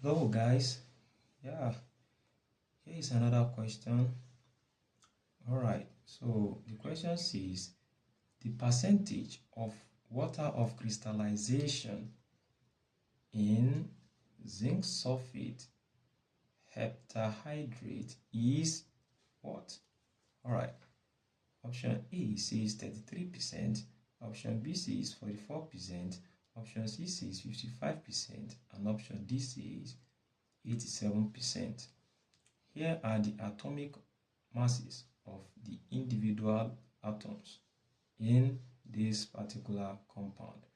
Hello guys, yeah, here is another question. All right, so the question says the percentage of water of crystallization in zinc sulfate heptahydrate is what? All right, option A says 33%, option B says 44%, option C says 55%, and option D says 87%. Here are the atomic masses of the individual atoms in this particular compound.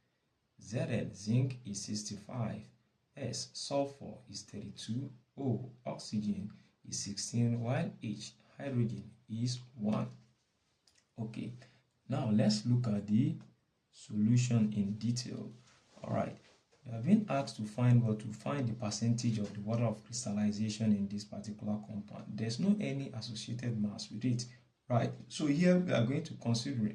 Zn, zinc, is 65, S, sulfur, is 32, O, oxygen, is 16, while H, hydrogen, is 1. Okay, now let's look at the solution in detail. Alright, we have been asked to find the percentage of the water of crystallization in this particular compound. There's no any associated mass with it, right? So here we are going to consider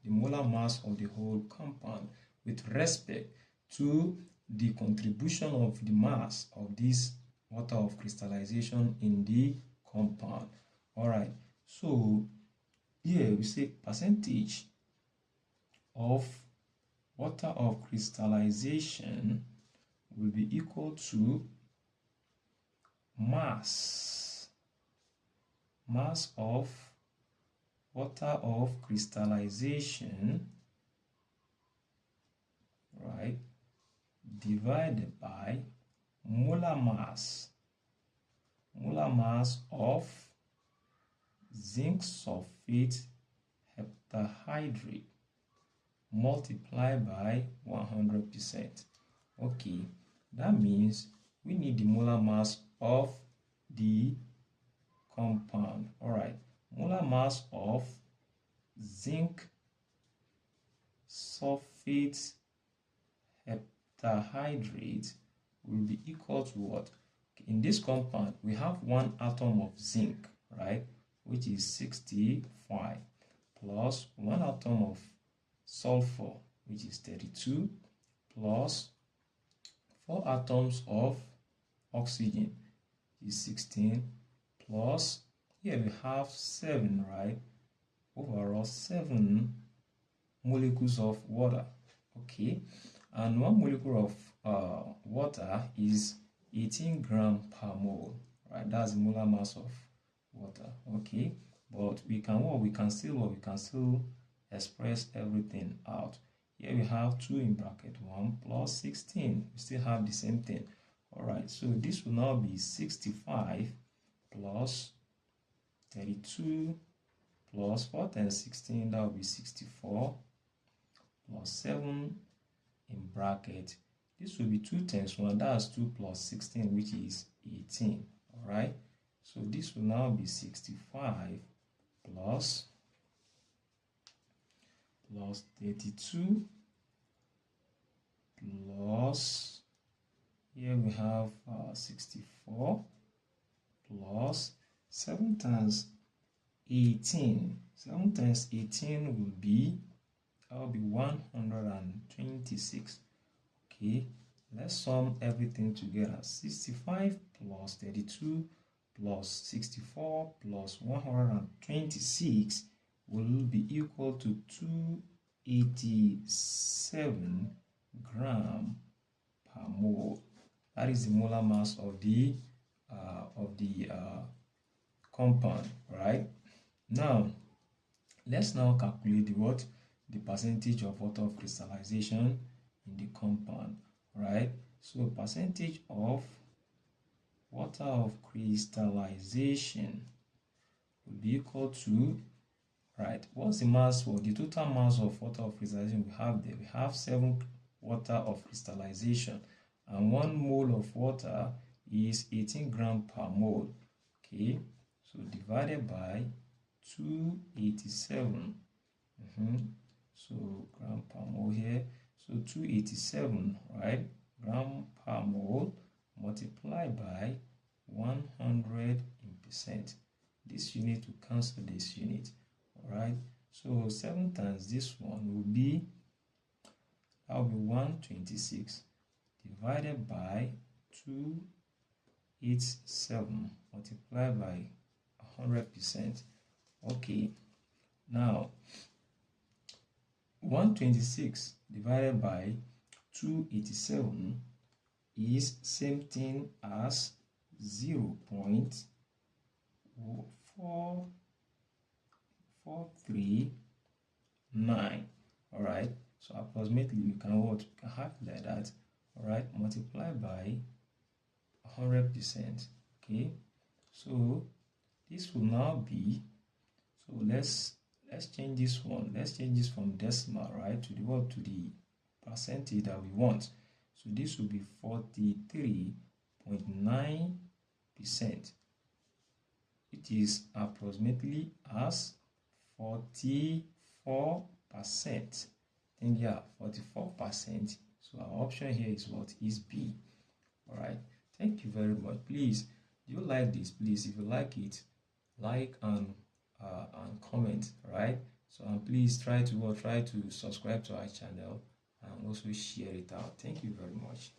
the molar mass of the whole compound with respect to the contribution of the mass of this water of crystallization in the compound. Alright, so here we say percentage of water of crystallization will be equal to mass of water of crystallization, right, divided by molar mass of zinc sulfate heptahydrate multiplied by 100%. Okay, that means we need the molar mass of the compound. All right, molar mass of zinc sulfate heptahydrate will be equal to what? In this compound, we have one atom of zinc, right, which is 65, plus one atom of sulfur, which is 32, plus 4 atoms of oxygen, is 16, plus here we have 7, right? Overall 7 molecules of water. Okay, and 1 molecule of water is 18 grams per mole, right? That's the molar mass of water. Okay, but we can still express everything out. Here we have 2 in bracket 1 plus 16. We still have the same thing. All right, so this will now be 65 plus 32 plus 4 times 16, that will be 64, plus 7 in bracket. This will be 2 times 1, that's 2 plus 16, which is 18. All right, so this will now be 65 plus 32 plus, here we have 64 plus 7 times 18. 7 times 18 will be 126. Okay, let's sum everything together. 65 plus 32 plus 64 plus 126 will be equal to 287 grams per mole. That is the molar mass of the compound, right? Now let's now calculate the percentage of water of crystallization in the compound, right? So percentage of water of crystallization will be equal to, right, what's the mass for the total mass of water of crystallization we have there? We have 7 water of crystallization, and 1 mole of water is 18 grams per mole. Okay, so divided by 287. So gram per mole here, so 287, right, gram per mole multiplied by 100%. This unit will cancel this unit. All right, so 7 times this one will be, that will be 126 divided by 287 multiplied by 100%. Okay, now 126 divided by 287 is same thing as 0.4439. all right, so approximately we can have like that. All right, multiply by 100%. Okay, so this will now be, so let's change this one. Let's change this from decimal, right, to the what, to the percentage that we want. So this will be 43.9%. It is approximately as 44%. And yeah, 44%. So our option here is what? Is B. All right. Thank you very much. Please, do you like this? Please, if you like it, like and comment. Right. So please try to subscribe to our channel and also share it out. Thank you very much.